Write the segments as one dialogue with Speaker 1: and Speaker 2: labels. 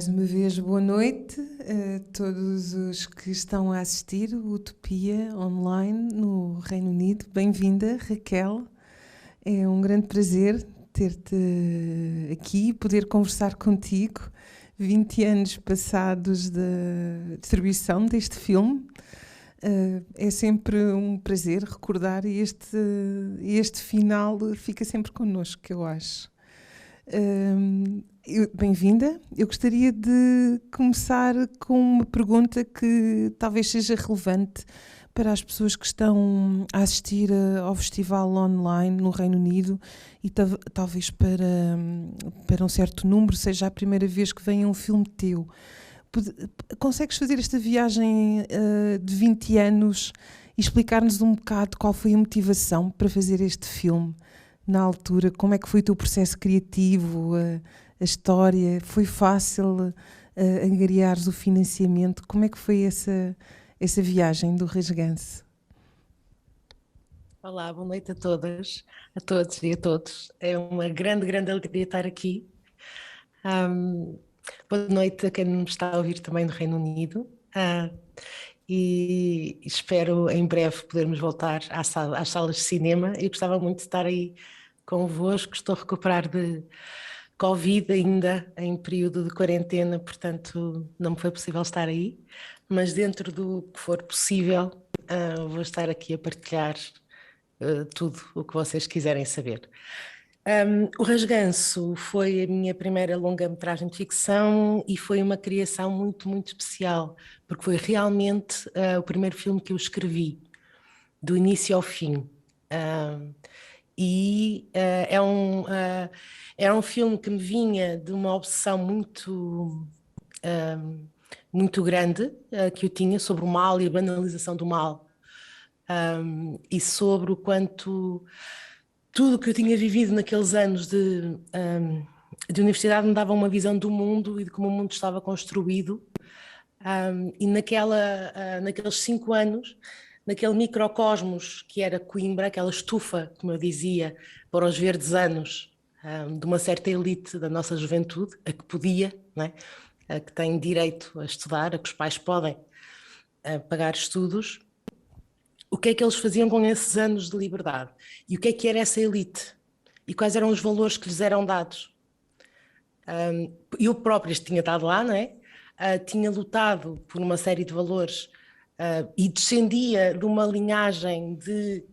Speaker 1: Mais uma vez, boa noite a todos os que estão a assistir o Utopia Online no Reino Unido. Bem-vinda, Raquel. É um grande prazer ter-te aqui e poder conversar contigo. 20 anos passados da distribuição deste filme. É sempre um prazer recordar e este final fica sempre connosco, eu acho. Bem-vinda. Eu gostaria de começar com uma pergunta que talvez seja relevante para as pessoas que estão a assistir ao festival online no Reino Unido e talvez para um certo número seja a primeira vez que venha um filme teu. Consegues fazer esta viagem de 20 anos e explicar-nos um bocado qual foi a motivação para fazer este filme na altura? Como é que foi o teu processo criativo, a história? Foi fácil angariares o financiamento? Como é que foi essa viagem do Rasganse?
Speaker 2: Olá, boa noite a todas, a todos e a todos. É uma grande alegria estar aqui. Boa noite a quem me está a ouvir também no Reino Unido. E espero em breve podermos voltar às salas de cinema. Eu gostava muito de estar aí convosco. Estou a recuperar de Covid ainda em período de quarentena, portanto não me foi possível estar aí, mas dentro do que for possível vou estar aqui a partilhar tudo o que vocês quiserem saber. O Rasganso foi a minha primeira longa-metragem de ficção e foi uma criação muito especial, porque foi realmente o primeiro filme que eu escrevi, do início ao fim. Era um filme que me vinha de uma obsessão muito grande que eu tinha sobre o mal e a banalização do mal, e sobre o quanto tudo o que eu tinha vivido naqueles anos de universidade me dava uma visão do mundo e de como o mundo estava construído. E naqueles 5 anos, naquele microcosmos que era Coimbra, aquela estufa, como eu dizia, para os verdes anos de uma certa elite da nossa juventude, a que podia, não é? A que tem direito a estudar, a que os pais podem pagar estudos. O que é que eles faziam com esses anos de liberdade? E o que era essa elite? E quais eram os valores que lhes eram dados? Eu própria tinha estado lá, não é? Tinha lutado por uma série de valores e descendia de uma linhagem de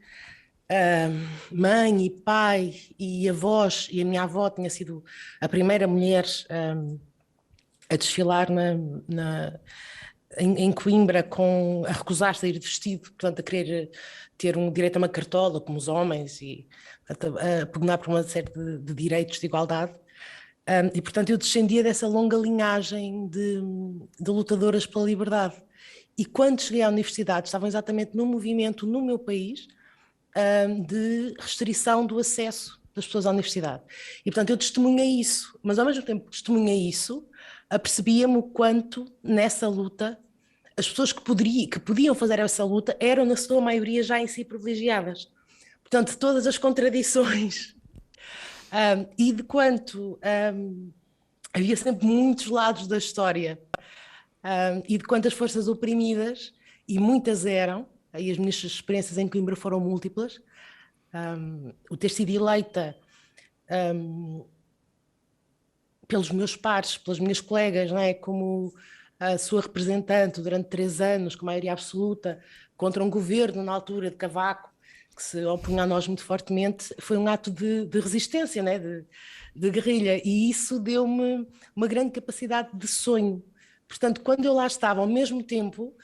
Speaker 2: mãe e pai e avós, e a minha avó tinha sido a primeira mulher a desfilar em Coimbra a recusar sair de vestido, portanto a querer ter um direito a uma cartola como os homens e a pugnar por uma série de direitos de igualdade. E portanto eu descendia dessa longa linhagem de lutadoras pela liberdade. E quando cheguei à universidade estavam exatamente num movimento no meu país de restrição do acesso das pessoas à universidade. E portanto eu testemunhei isso, mas ao mesmo tempo que testemunhei isso, apercebia-me o quanto nessa luta as pessoas que podiam fazer essa luta eram na sua maioria já em si privilegiadas. Portanto, todas as contradições e de quanto havia sempre muitos lados da história e de quantas forças oprimidas, e muitas eram, e as minhas experiências em Coimbra foram múltiplas, o ter sido eleita pelos meus pares, pelas minhas colegas, não é? Como a sua representante durante 3 anos, com maioria absoluta, contra um governo na altura de Cavaco, que se opunha a nós muito fortemente, foi um ato de resistência, não é? de guerrilha, e isso deu-me uma grande capacidade de sonho. Portanto, quando eu lá estava, ao mesmo tempo,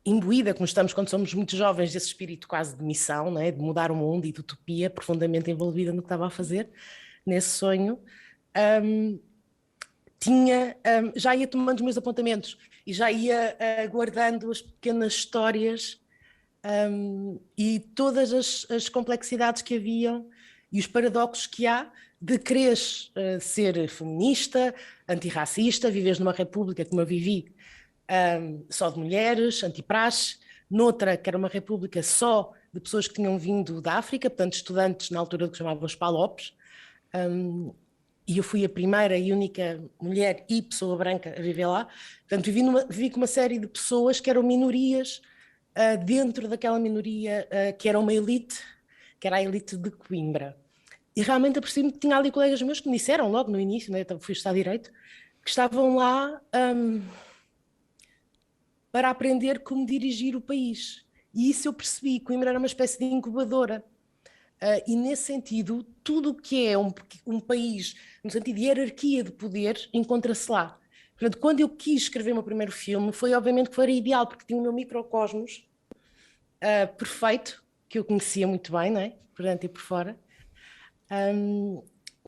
Speaker 2: imbuída, como estamos quando somos muito jovens, desse espírito quase de missão, não é? De mudar o mundo e de utopia, profundamente envolvida no que estava a fazer, nesse sonho, já ia tomando os meus apontamentos e já ia guardando as pequenas histórias e todas as complexidades que haviam e os paradoxos que há de quereres ser feminista, antirracista, viveres numa república como eu vivi, só de mulheres, antipraxe, noutra que era uma república só de pessoas que tinham vindo da África, portanto estudantes na altura do que chamavam os PALOPs, e eu fui a primeira e única mulher e pessoa branca a viver lá. Portanto, vivi com uma série de pessoas que eram minorias dentro daquela minoria que era uma elite, que era a elite de Coimbra. E realmente apercebi-me que tinha ali colegas meus que me disseram logo no início, né, então fui estudar Direito, que estavam lá para aprender como dirigir o país. E isso eu percebi, Coimbra era uma espécie de incubadora. E nesse sentido, tudo o que é um país, no sentido de hierarquia de poder, encontra-se lá. Portanto, quando eu quis escrever o meu primeiro filme, foi obviamente que foi ideal, porque tinha o meu microcosmos perfeito, que eu conhecia muito bem, não é? Por dentro e por fora.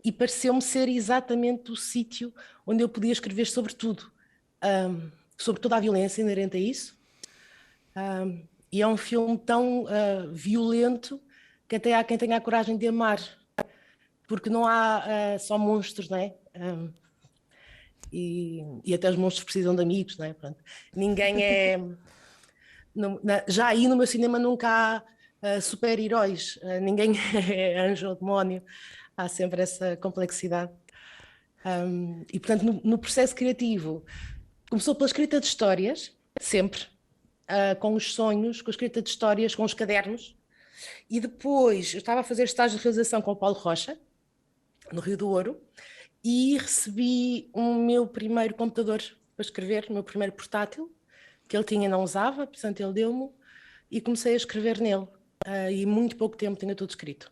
Speaker 2: E pareceu-me ser exatamente o sítio onde eu podia escrever sobre tudo. Sobre toda a violência inerente a isso. E é um filme tão violento que até há quem tenha a coragem de amar, porque não há só monstros, não é? E até os monstros precisam de amigos, não é? Pronto. Ninguém é... já aí no meu cinema nunca há super-heróis, ninguém é anjo ou demónio, há sempre essa complexidade. E portanto no processo criativo começou pela escrita de histórias, sempre, com os sonhos, com a escrita de histórias, com os cadernos, e depois eu estava a fazer estágio de realização com o Paulo Rocha, no Rio do Ouro, e recebi o meu primeiro computador para escrever, o meu primeiro portátil, que ele tinha e não usava, portanto ele deu-me, e comecei a escrever nele, e em muito pouco tempo tinha tudo escrito.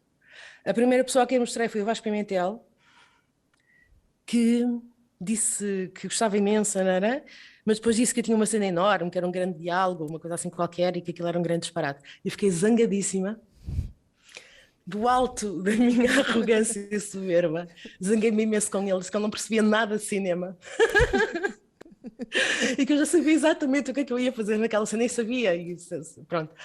Speaker 2: A primeira pessoa a quem eu mostrei foi o Vasco Pimentel, que disse que gostava imenso, não era? Mas depois disse que eu tinha uma cena enorme, que era um grande diálogo, uma coisa assim qualquer, e que aquilo era um grande disparate. E fiquei zangadíssima, do alto da minha arrogância e soberba, zanguei-me imenso com eles, que eu não percebia nada de cinema. E que eu já sabia exatamente o que é que eu ia fazer naquela cena, nem sabia, pronto.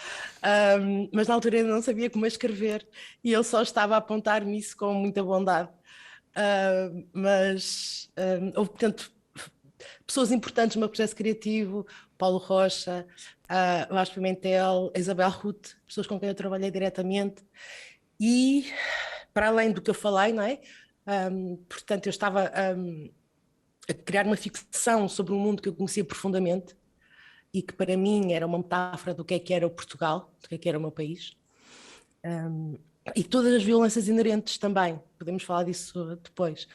Speaker 2: Mas na altura ainda não sabia como escrever, e ele só estava a apontar-me isso com muita bondade. Houve, portanto, pessoas importantes no meu processo criativo, Paulo Rocha, Vasco Pimentel, Isabel Ruth, pessoas com quem eu trabalhei diretamente, e para além do que eu falei, não é? Portanto, eu estava a criar uma ficção sobre um mundo que eu conhecia profundamente e que para mim era uma metáfora do que era o Portugal, do que era o meu país. E todas as violências inerentes também, podemos falar disso depois.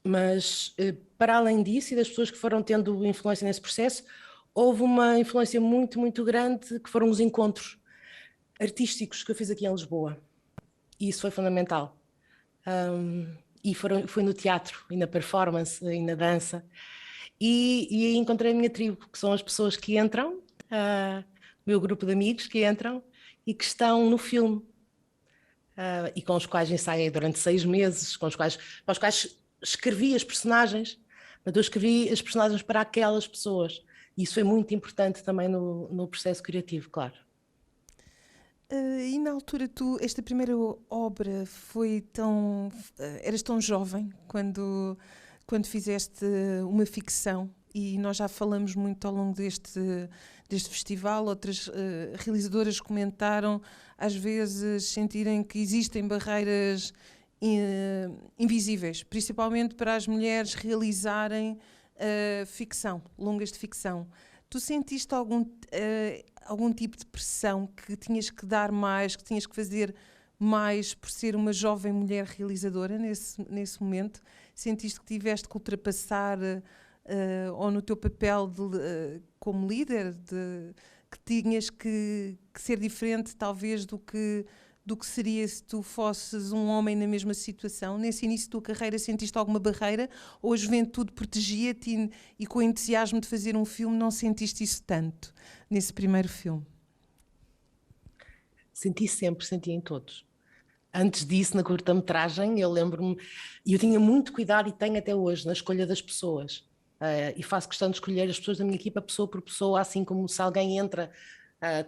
Speaker 2: Mas, para além disso e das pessoas que foram tendo influência nesse processo, houve uma influência muito, muito grande, que foram os encontros artísticos que eu fiz aqui em Lisboa. E isso foi fundamental. E foi no teatro, e na performance, e na dança. E aí encontrei a minha tribo, que são as pessoas que entram, o meu grupo de amigos que entram e que estão no filme. E com os quais ensaiei durante 6 meses, para os quais escrevi as personagens, mas eu escrevi as personagens para aquelas pessoas. E isso foi muito importante também no processo criativo, claro.
Speaker 1: E na altura esta primeira obra foi tão... eras tão jovem quando fizeste uma ficção, e nós já falamos muito ao longo deste festival, outras realizadoras comentaram às vezes sentirem que existem barreiras invisíveis, principalmente para as mulheres realizarem ficção, longas de ficção. Tu sentiste algum tipo de pressão, que tinhas que dar mais, que tinhas que fazer mais por ser uma jovem mulher realizadora nesse momento? Sentiste que tiveste que ultrapassar, ou no teu papel como líder, que tinhas que ser diferente talvez do que seria se tu fosses um homem na mesma situação? Nesse início da tua carreira sentiste alguma barreira, ou a juventude protegia-te e com o entusiasmo de fazer um filme não sentiste isso tanto nesse primeiro filme?
Speaker 2: Senti sempre, senti em todos. Antes disso, na curta-metragem, eu lembro-me, e eu tinha muito cuidado, e tenho até hoje, na escolha das pessoas. E faço questão de escolher as pessoas da minha equipa pessoa por pessoa, assim como se alguém entra,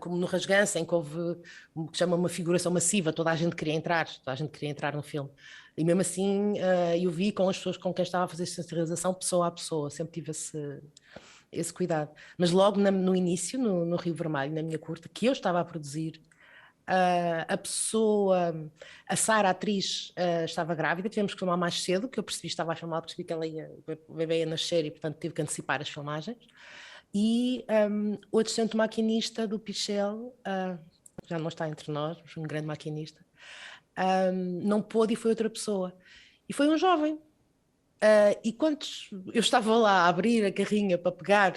Speaker 2: como no Rasgança, em que houve o que chama uma figuração massiva, toda a gente queria entrar no filme. E mesmo assim, eu vi com as pessoas com quem estava a fazer essa realização, pessoa a pessoa, sempre tive esse cuidado. Mas logo no início, no Rio Vermelho, na minha curta, que eu estava a produzir, A pessoa, a Sara, a atriz, estava grávida, tivemos que filmar mais cedo, que eu percebi, estava a filmar, percebi que o bebê ia nascer e, portanto, tive que antecipar as filmagens. E o assistente maquinista do Pichel, já não está entre nós, um grande maquinista, não pôde e foi outra pessoa. E foi um jovem. E quando eu estava lá a abrir a carrinha para pegar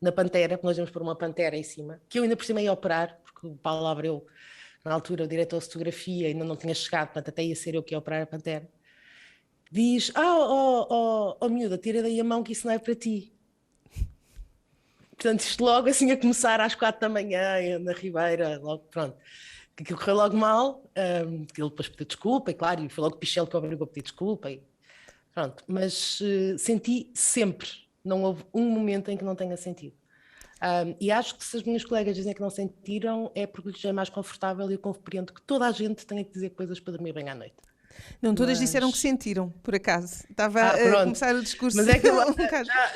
Speaker 2: na Pantera, porque nós íamos pôr uma Pantera em cima, que eu ainda por cima ia operar, porque o Paulo Abreu, na altura, o diretor de fotografia, ainda não tinha chegado, portanto até ia ser eu que ia operar a Pantera, diz, miúda, tira daí a mão que isso não é para ti. Portanto, isto logo assim a começar às 4 da manhã, na Ribeira, logo, pronto. Aquilo correu logo mal, ele depois pediu desculpa, e claro, e foi logo o Pichel que obrigou a pedir desculpa, e pronto. Mas senti sempre, não houve um momento em que não tenha sentido. E acho que se as minhas colegas dizem que não sentiram, é porque lhes é mais confortável e eu compreendo que toda a gente tenha que dizer coisas para dormir bem à noite.
Speaker 1: Não, todas disseram que sentiram, por acaso. Estava a
Speaker 2: pronto.
Speaker 1: começar o discurso.
Speaker 2: Mas é que eu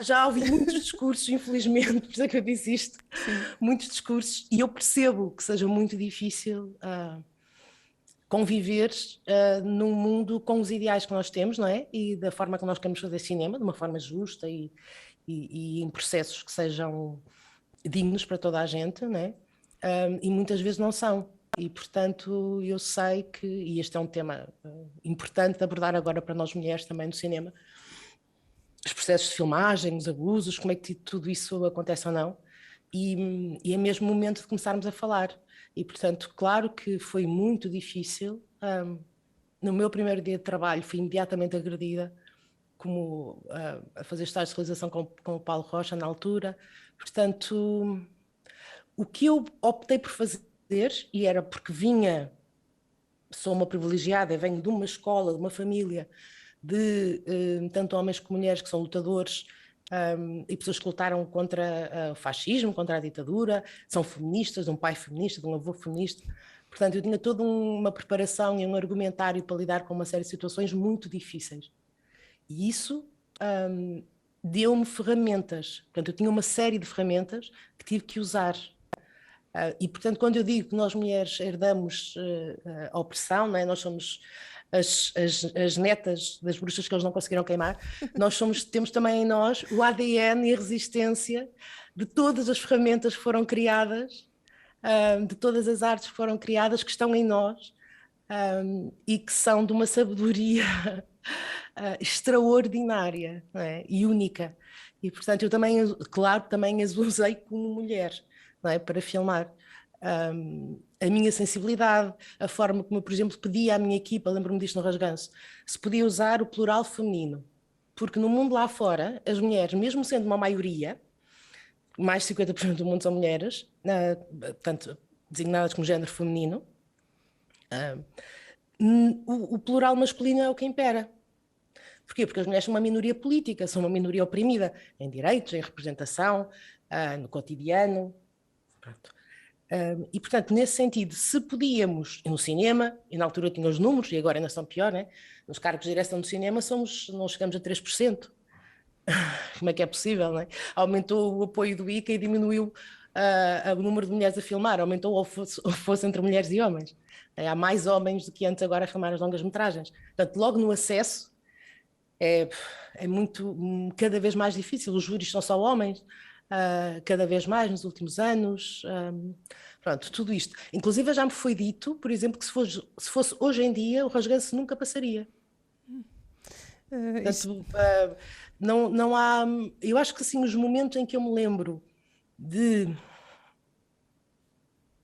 Speaker 2: já ouvi muitos discursos, infelizmente, por isso é que eu disse isto.
Speaker 1: Sim.
Speaker 2: Muitos discursos, e eu percebo que seja muito difícil conviver num mundo com os ideais que nós temos, não é? E da forma que nós queremos fazer cinema, de uma forma justa e em processos que sejam dignos para toda a gente, não é? E muitas vezes não são. E, portanto, eu sei que, e este é um tema importante de abordar agora para nós mulheres também no cinema, os processos de filmagem, os abusos, como é que tudo isso acontece ou não, e é mesmo o momento de começarmos a falar. E, portanto, claro que foi muito difícil. No meu primeiro dia de trabalho fui imediatamente agredida, como a fazer estágio de realização com o Paulo Rocha na altura. Portanto, o que eu optei por fazer, e era porque sou uma privilegiada, venho de uma escola, de uma família de tanto homens como mulheres que são lutadores e pessoas que lutaram contra o fascismo, contra a ditadura, são feministas, de um pai feminista, de um avô feminista. Portanto, eu tinha toda uma preparação e um argumentário para lidar com uma série de situações muito difíceis. E isso deu-me ferramentas. Portanto, eu tinha uma série de ferramentas que tive que usar. E, portanto, quando eu digo que nós mulheres herdamos a opressão, não é? Nós somos as netas das bruxas que eles não conseguiram queimar, temos também em nós o ADN e a resistência de todas as ferramentas que foram criadas, de todas as artes que foram criadas, que estão em nós e que são de uma sabedoria extraordinária, não é? E única. E, portanto, eu também, claro, também as usei como mulher, não é? Para filmar. A minha sensibilidade, a forma como eu, por exemplo, pedia à minha equipa, lembro-me disto no Rasganço, se podia usar o plural feminino, porque no mundo lá fora, as mulheres, mesmo sendo uma maioria, mais de 50% do mundo são mulheres, portanto, designadas como género feminino, o plural masculino é o que impera. Porquê? Porque as mulheres são uma minoria política, são uma minoria oprimida em direitos, em representação, no cotidiano. Pronto. E, portanto, nesse sentido, se podíamos, no cinema, e na altura tinha os números, e agora ainda são pior, né? Nos cargos de direção do cinema não chegamos a 3%. Como é que é possível, não é? Aumentou o apoio do ICA e diminuiu o número de mulheres a filmar, aumentou ou fosse entre mulheres e homens. Há mais homens do que antes agora a filmar as longas-metragens. Portanto, logo no acesso é cada vez mais difícil. Os júris são só homens, cada vez mais nos últimos anos. Pronto, tudo isto. Inclusive já me foi dito, por exemplo, que se fosse hoje em dia o Rasganço nunca passaria. Portanto, não há... Eu acho que assim, os momentos em que eu me lembro e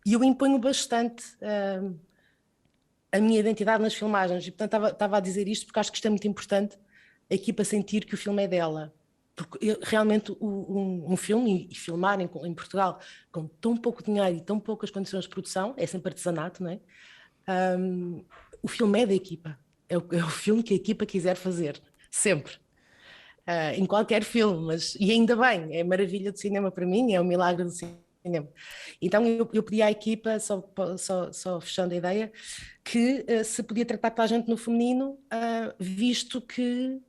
Speaker 2: eu imponho bastante a minha identidade nas filmagens, e portanto estava a dizer isto porque acho que isto é muito importante, a equipa sentir que o filme é dela. Porque realmente um filme, e filmar em Portugal com tão pouco dinheiro e tão poucas condições de produção, é sempre artesanato, não é? O filme é da equipa, é o filme que a equipa quiser fazer, sempre. Em qualquer filme, e ainda bem, é maravilha do cinema para mim, é um milagre do cinema. Então eu pedi à equipa, só fechando a ideia, que se podia tratar toda a gente no feminino, visto que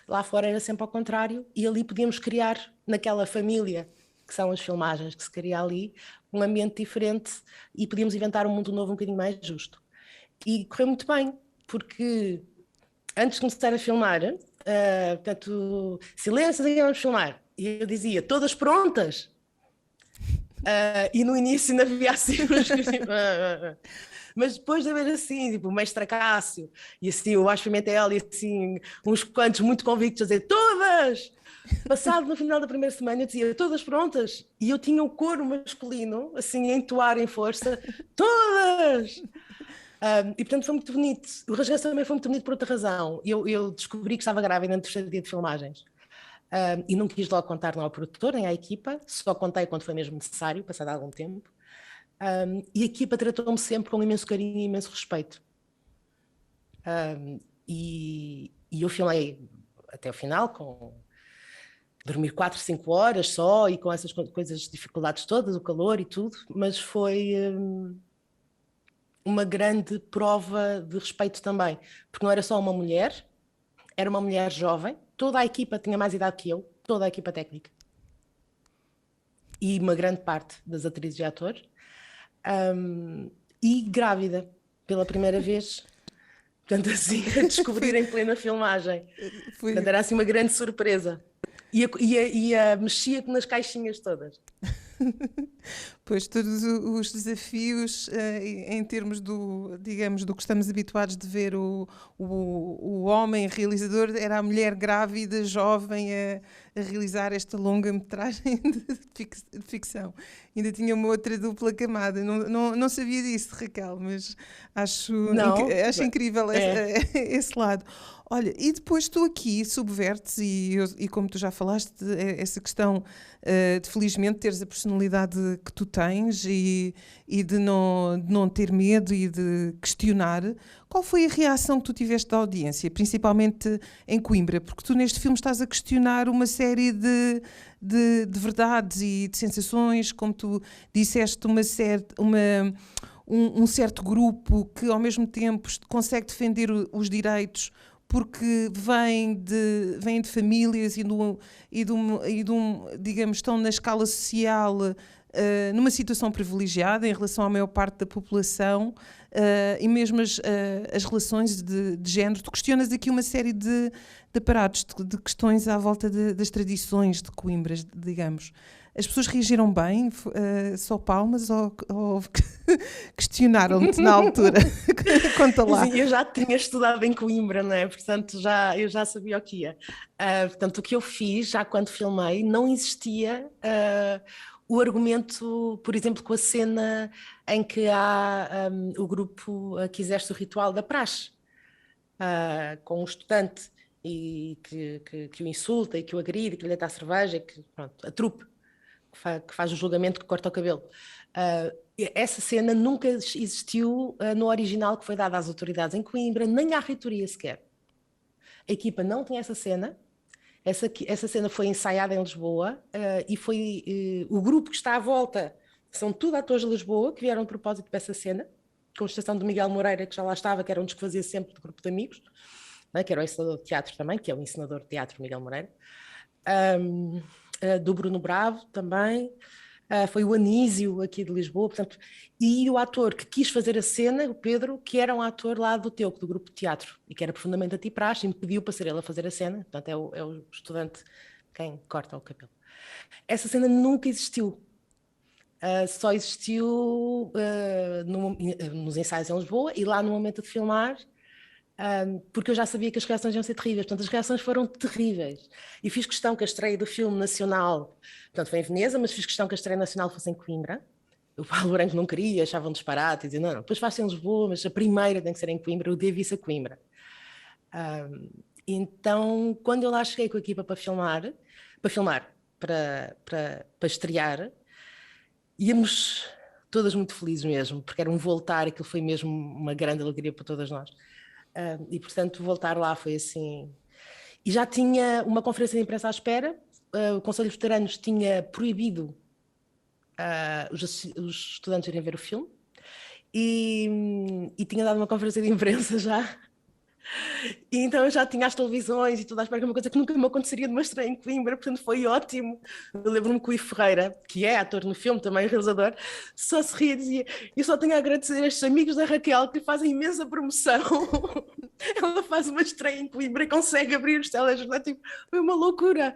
Speaker 2: lá fora era sempre ao contrário, e ali podíamos criar, naquela família que são as filmagens que se cria ali, um ambiente diferente e podíamos inventar um mundo novo um bocadinho mais justo. E correu muito bem, porque antes de começar a filmar, portanto, silêncio, vamos filmar. E eu dizia, todas prontas? E no início ainda havia assim mas depois de haver assim, tipo, o mestre Cássio e assim, o Vasco Pimentel e assim, uns quantos muito convictos a dizer todas! Passado no final da primeira semana eu dizia todas prontas e eu tinha o coro masculino assim a entoar em força, todas! E portanto foi muito bonito. O Rasganço também foi muito bonito por outra razão. Eu descobri que estava grávida no terceiro dia de filmagens. E não quis logo contar não ao produtor nem à equipa, só contei quando foi mesmo necessário, passado algum tempo. E a equipa tratou-me sempre com imenso carinho e imenso respeito. E eu filmei até o final, com dormir 4, 5 horas só e com essas coisas, dificuldades todas, o calor e tudo, mas foi uma grande prova de respeito também, porque não era só uma mulher, era uma mulher jovem, toda a equipa tinha mais idade que eu, toda a equipa técnica. E uma grande parte das atrizes e atores. E grávida, pela primeira vez. Portanto, assim, a descobrir em plena filmagem. Portanto, era assim uma grande surpresa. E mexia nas caixinhas todas.
Speaker 1: Pois, todos os desafios em termos do, digamos, do que estamos habituados de ver o homem realizador, era a mulher grávida, jovem, a realizar esta longa-metragem de ficção. Ainda tinha uma outra dupla camada. Não sabia disso, Raquel, mas acho incrível esse lado. Olha, e depois tu aqui subvertes, e como tu já falaste, essa questão de felizmente teres a personalidade que tu tens e de não ter medo e de questionar. Qual foi a reação que tu tiveste da audiência, principalmente em Coimbra? Porque tu neste filme estás a questionar uma série de verdades e de sensações, como tu disseste, um certo grupo que ao mesmo tempo consegue defender os direitos porque vêm de famílias digamos, estão na escala social numa situação privilegiada em relação à maior parte da população, e mesmo as relações de género. Tu questionas aqui uma série de aparatos, de questões à volta das tradições de Coimbra, digamos. As pessoas reagiram bem? Só palmas ou questionaram-te na altura? Conta lá.
Speaker 2: Sim, eu já tinha estudado em Coimbra, não é? Portanto, eu já sabia o que ia. Portanto, o que eu fiz, já quando filmei, não existia o argumento, por exemplo, com a cena em que há o grupo que exerce o ritual da praxe, com um estudante e que o insulta e que o agride, que lhe dá cerveja, pronto, a trupe que faz o julgamento, que corta o cabelo. Essa cena nunca existiu no original que foi dado às autoridades em Coimbra, nem à reitoria sequer. A equipa não tinha essa cena. Essa cena foi ensaiada em Lisboa e foi o grupo que está à volta, são tudo atores de Lisboa que vieram de propósito para essa cena, com exceção do Miguel Moreira, que já lá estava, que era um dos que fazia sempre do grupo de amigos, que era o encenador de teatro também, que é o encenador de teatro Miguel Moreira. Do Bruno Bravo também, foi o Anísio aqui de Lisboa, portanto, e o ator que quis fazer a cena, o Pedro, que era um ator lá do Teuco, do grupo de teatro, e que era profundamente antipraxe, e me pediu para ser ele a fazer a cena, portanto é o estudante quem corta o cabelo. Essa cena nunca existiu, só existiu nos ensaios em Lisboa e lá no momento de filmar, porque eu já sabia que as reações iam ser terríveis, portanto as reações foram terríveis, e fiz questão que a estreia do filme nacional, portanto foi em Veneza, mas fiz questão que a estreia nacional fosse em Coimbra. O Paulo Branco não queria, achavam disparate, e dizia, não, depois faz-se em Lisboa, mas a primeira tem que ser em Coimbra, eu devo isso a Coimbra. Então, quando eu lá cheguei com a equipa para estrear, íamos todas muito felizes mesmo, porque era um voltar, aquilo foi mesmo uma grande alegria para todas nós. E portanto voltar lá foi assim, e já tinha uma conferência de imprensa à espera. O Conselho de Veteranos tinha proibido os estudantes irem ver o filme e tinha dado uma conferência de imprensa já E então eu já tinha as televisões e tudo à espera, que é uma coisa que nunca me aconteceria numa estreia em Coimbra, portanto foi ótimo. Eu lembro-me que o Ivo Ferreira, que é ator no filme, também realizador, só se ria e dizia: eu só tenho a agradecer a estes amigos da Raquel que lhe fazem imensa promoção. Ela faz uma estreia em Coimbra e consegue abrir os telejornais. Tipo, foi uma loucura,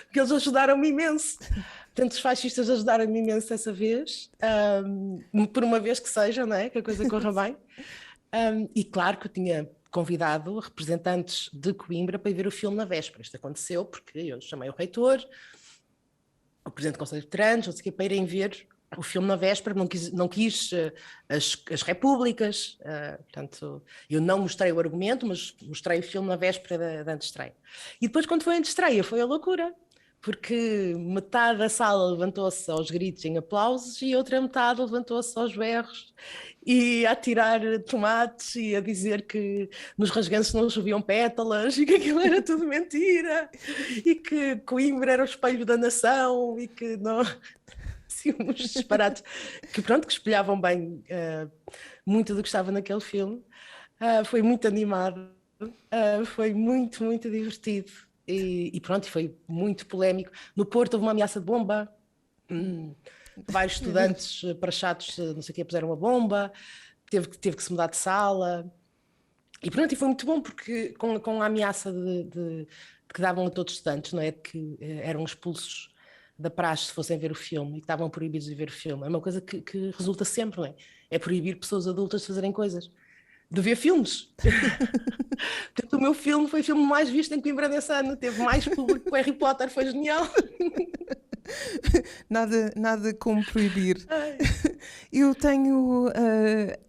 Speaker 2: porque eles ajudaram-me imenso. Portanto, os fascistas ajudaram-me imenso dessa vez, por uma vez que seja, não é? Que a coisa corra bem. E claro que eu tinha convidado representantes de Coimbra para ir ver o filme na véspera. Isto aconteceu porque eu chamei o reitor, o presidente do Conselho de Veteranos, não sei o quê, para irem ver o filme na véspera, não quis as repúblicas, portanto, eu não mostrei o argumento, mas mostrei o filme na véspera da antestreia. E depois, quando foi a antestreia, foi a loucura, porque metade da sala levantou-se aos gritos em aplausos e outra metade levantou-se aos berros e a tirar tomates e a dizer que nos rasganços não choviam pétalas e que aquilo era tudo mentira e que Coimbra era o espelho da nação e que não... Assim, uns disparates que pronto, que espelhavam bem muito do que estava naquele filme. Foi muito animado, foi muito, muito divertido. E pronto, foi muito polémico. No Porto houve uma ameaça de bomba, vários estudantes praxados, não sei o que, puseram uma bomba, teve que se mudar de sala. E pronto, e foi muito bom, porque com a ameaça que davam a todos os estudantes, não é? Que eram expulsos da praxe se fossem ver o filme e que estavam proibidos de ver o filme. É uma coisa que resulta sempre, não é? É proibir pessoas adultas de fazerem coisas, de ver filmes. Portanto, o meu filme foi o filme mais visto em Coimbra nesse ano, teve mais público que o Harry Potter, foi genial.
Speaker 1: Nada como proibir.
Speaker 2: Ai.
Speaker 1: Eu tenho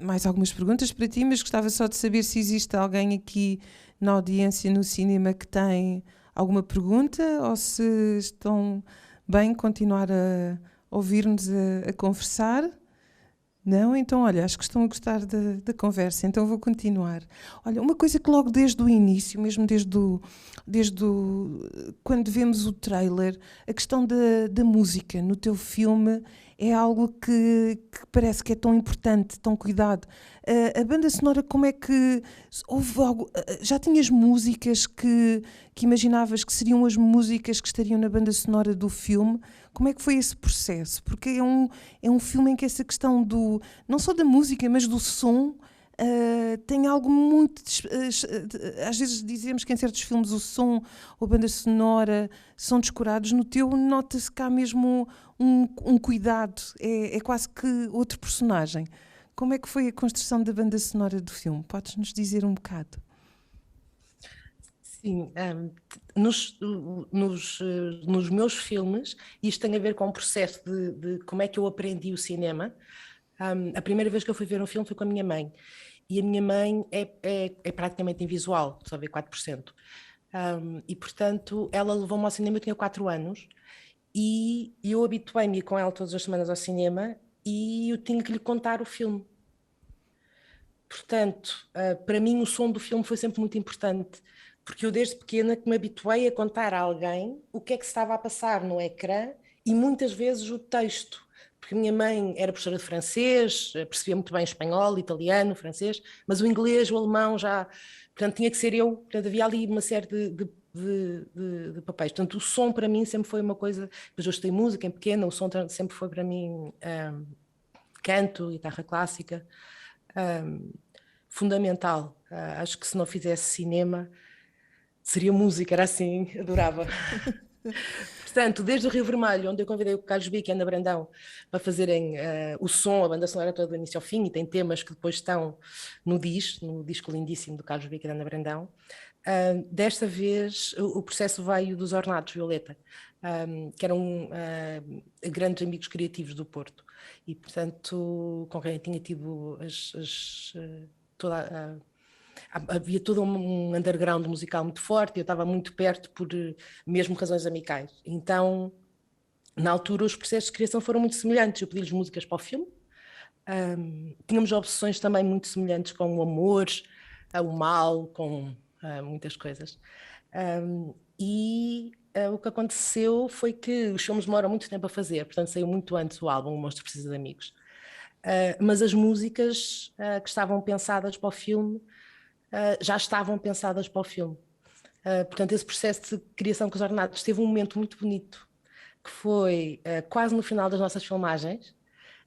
Speaker 1: mais algumas perguntas para ti, mas gostava só de saber se existe alguém aqui na audiência no cinema que tem alguma pergunta ou se estão bem continuar a ouvir-nos a conversar. Não? Então, olha, acho que estão a gostar da conversa, então vou continuar. Olha, uma coisa que logo desde o início, mesmo quando vemos o trailer, a questão da música no teu filme é algo que parece que é tão importante, tão cuidado. A banda sonora, como é que... houve algo, já tinhas músicas que imaginavas que seriam as músicas que estariam na banda sonora do filme? Como é que foi esse processo? Porque é um filme em que essa questão não só da música, mas do som, tem algo muito... às vezes dizemos que em certos filmes o som ou a banda sonora são descurados. No teu nota-se cá mesmo um cuidado. É quase que outro personagem. Como é que foi a construção da banda sonora do filme? Podes-nos dizer um bocado?
Speaker 2: Sim, nos meus filmes, isto tem a ver com o processo de como é que eu aprendi o cinema. A primeira vez que eu fui ver um filme foi com a minha mãe, e a minha mãe é praticamente invisual, só vê 4%. E portanto, ela levou-me ao cinema, eu tinha 4 anos, e eu habituei-me com ela todas as semanas ao cinema, e eu tinha que lhe contar o filme. Portanto, para mim o som do filme foi sempre muito importante, porque eu desde pequena que me habituei a contar a alguém o que é que se estava a passar no ecrã e muitas vezes o texto, porque a minha mãe era professora de francês, percebia muito bem espanhol, italiano, francês, mas o inglês, o alemão já, portanto tinha que ser eu, portanto havia ali uma série de papéis. Portanto o som para mim sempre foi uma coisa, depois eu estudei música em pequena, o som sempre foi para mim canto, guitarra clássica, fundamental. Acho que se não fizesse cinema seria música, era assim, adorava. Portanto, desde o Rio Vermelho, onde eu convidei o Carlos Bico e a Ana Brandão para fazerem o som, a banda sonora toda do início ao fim, e tem temas que depois estão no disco lindíssimo do Carlos Bico e da Ana Brandão. Desta vez o processo veio dos Ornatos Violeta, que eram grandes amigos criativos do Porto, e portanto com quem tinha tido havia todo um underground musical muito forte, e eu estava muito perto por mesmo razões amicais. Então, na altura, os processos de criação foram muito semelhantes. Eu pedi-lhes músicas para o filme, tínhamos obsessões também muito semelhantes com o amor, o mal, com muitas coisas. O que aconteceu foi que os filmes demoram muito tempo a fazer, portanto saiu muito antes o álbum O Monstro Precisa de Amigos. Mas as músicas que estavam pensadas para o filme já estavam pensadas para o filme. Portanto, esse processo de criação com os ordenados teve um momento muito bonito, que foi quase no final das nossas filmagens,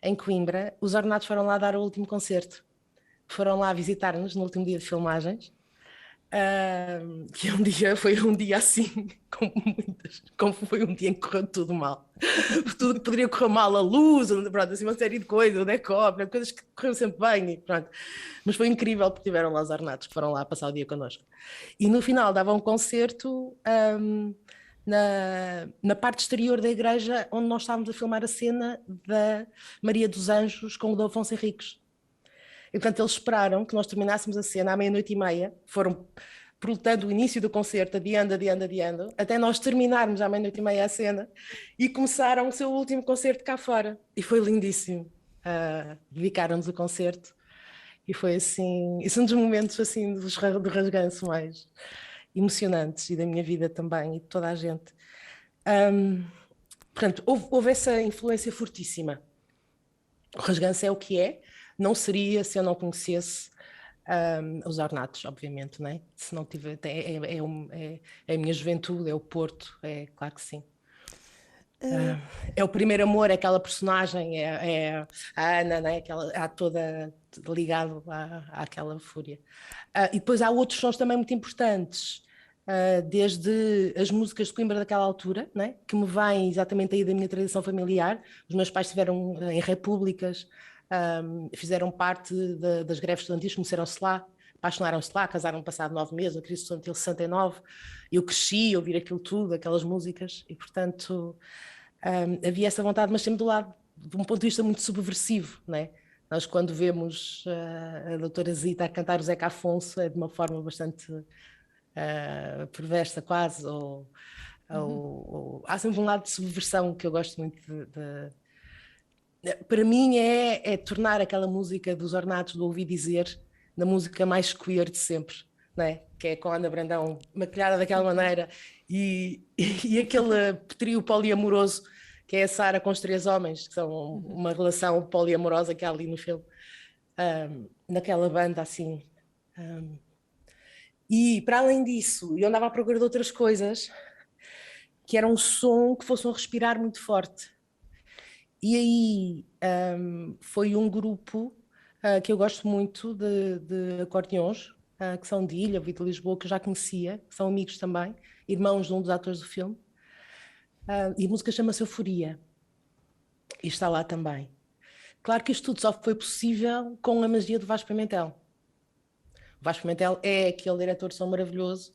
Speaker 2: em Coimbra. Os ordenados foram lá dar o último concerto. Foram lá visitar-nos no último dia de filmagens. Que foi um dia assim, como foi um dia em que correu tudo mal. Tudo que poderia correr mal, a luz, pronto, assim, uma série de coisas, o decor, coisas que correram sempre bem, e pronto. Mas foi incrível porque tiveram lá os ordenados que foram lá passar o dia connosco. E no final dava um concerto na parte exterior da igreja, onde nós estávamos a filmar a cena da Maria dos Anjos com o Dom Afonso Henriques. E, portanto, eles esperaram que nós terminássemos a cena à 00:30, foram prolongando o início do concerto, adiando, até nós terminarmos à 00:30 a cena, e começaram o seu último concerto cá fora. E foi lindíssimo. Dedicaram-nos o concerto. E foi assim, isso é um dos momentos assim do rasganço mais emocionantes, e da minha vida também, e de toda a gente. Portanto, houve essa influência fortíssima. O rasganço é o que é, não seria se eu não conhecesse os ornatos, obviamente, não é? Se não tiver, é a minha juventude, é o Porto, é claro que sim. É o primeiro amor, é aquela personagem, é a Ana, não é? Há toda ligado àquela fúria. E depois há outros sons também muito importantes, desde as músicas de Coimbra daquela altura, não é? Que me vêm exatamente aí da minha tradição familiar. Os meus pais estiveram em repúblicas, fizeram parte das greves estudantis, conheceram-se lá, apaixonaram-se lá, casaram passado 9 meses, a crise estudantil 69. Eu cresci a ouvir aquilo tudo, aquelas músicas, e portanto havia essa vontade, mas sempre do lado, de um ponto de vista muito subversivo, não é? Nós, quando vemos a doutora Zita a cantar o Zeca Afonso, é de uma forma bastante perversa quase, ou há sempre um lado de subversão que eu gosto muito para mim é tornar aquela música dos Ornatos, do Ouvi Dizer, na música mais queer de sempre, não é? Que é com a Ana Brandão maquilhada daquela maneira, e aquele trio poliamoroso que é a Sara com os 3 homens, que são uma relação poliamorosa que há ali no filme, naquela banda assim. E para além disso, eu andava à procura de outras coisas, que era um som que fosse um respirar muito forte. E aí foi um grupo que eu gosto muito de acordeões, que são de Ilha, Vitor Lisboa, que eu já conhecia, que são amigos também, irmãos de um dos atores do filme. E a música chama-se Euforia, e está lá também. Claro que isto tudo só foi possível com a magia do Vasco Pimentel. O Vasco Pimentel é aquele diretor de som maravilhoso,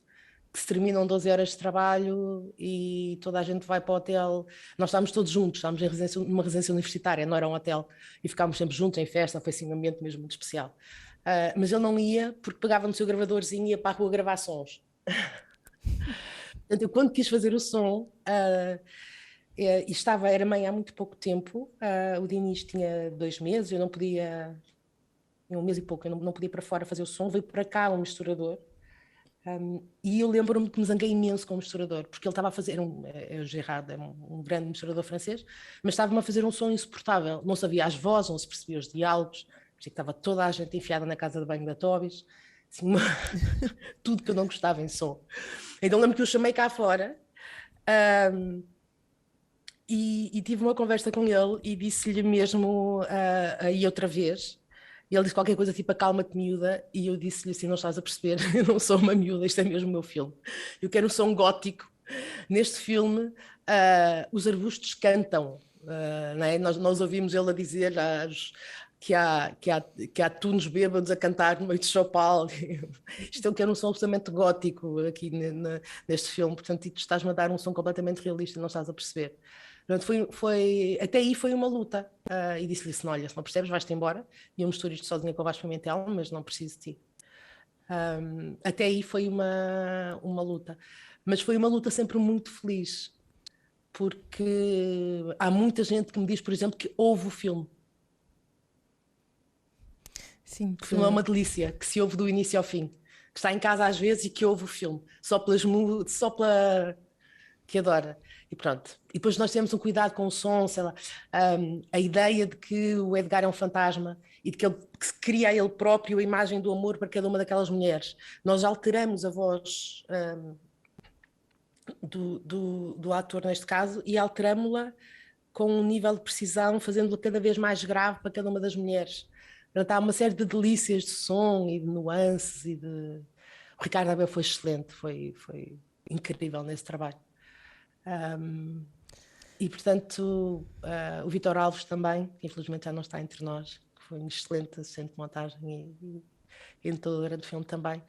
Speaker 2: que se terminam 12 horas de trabalho e toda a gente vai para o hotel. Nós estávamos todos juntos, estávamos numa residência universitária, não era um hotel, e ficámos sempre juntos em festa, foi assim um ambiente mesmo muito especial. Mas ele não ia porque pegava no seu gravadorzinho e ia para a rua gravar sons. Portanto, eu quando quis fazer o som, era mãe há muito pouco tempo, o Dinis tinha 2 meses, eu não podia, 1 mês e pouco, eu não podia ir para fora fazer o som, veio para cá um misturador. E eu lembro-me que me zanguei imenso com o misturador, porque ele estava a fazer, o Gerard é um grande misturador francês, mas estava-me a fazer um som insuportável, não sabia as vozes, não se percebia os diálogos, parecia que estava toda a gente enfiada na casa de banho da Tobis, assim, tudo que eu não gostava em som. Então lembro que eu chamei cá fora, e tive uma conversa com ele e disse-lhe mesmo aí outra vez. E ele disse qualquer coisa tipo acalma-te miúda, e eu disse-lhe assim, não estás a perceber, eu não sou uma miúda, isto é mesmo o meu filme. Eu quero um som gótico. Neste filme os arbustos cantam, não é? Nós ouvimos ele a dizer que há tunos bêbados a cantar no meio de Chopal. Isto eu quero um som absolutamente gótico aqui neste filme, portanto tu estás-me a dar um som completamente realista, não estás a perceber. Portanto, até aí foi uma luta, e disse-lhe assim, olha, se não percebes vais-te embora, e eu misturo isto sozinha com o Vasco Pimentel, mas não preciso de ti. Até aí foi uma luta, mas foi uma luta sempre muito feliz, porque há muita gente que me diz, por exemplo, que ouve o filme.
Speaker 1: Sim,
Speaker 2: que o filme é uma delícia, que se ouve do início ao fim, que está em casa às vezes e que ouve o filme, só pela que adora. E pronto. E depois nós temos um cuidado com o som, sei lá, a ideia de que o Edgar é um fantasma e de que ele que se cria a ele próprio a imagem do amor para cada uma daquelas mulheres. Nós alteramos a voz do ator neste caso e alteramos-la com um nível de precisão, fazendo-la cada vez mais grave para cada uma das mulheres. Portanto, há uma série de delícias de som e de nuances e de... O Ricardo Abel foi excelente, foi incrível nesse trabalho. E portanto, o Vítor Alves também, que infelizmente já não está entre nós, que foi um excelente assistente de montagem e editadora de filme também.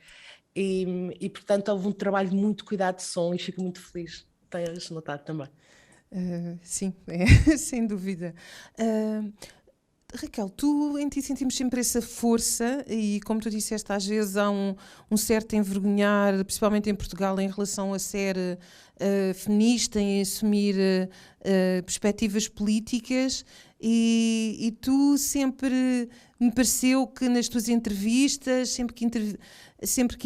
Speaker 2: E portanto houve um trabalho de muito cuidado de som e fico muito feliz. Tenhas notado também.
Speaker 1: Sim, sem dúvida. Raquel, tu em ti sentimos sempre essa força e, como tu disseste, às vezes há um certo envergonhar, principalmente em Portugal, em relação a ser feminista, em assumir perspectivas políticas e tu sempre, me pareceu que nas tuas entrevistas, sempre que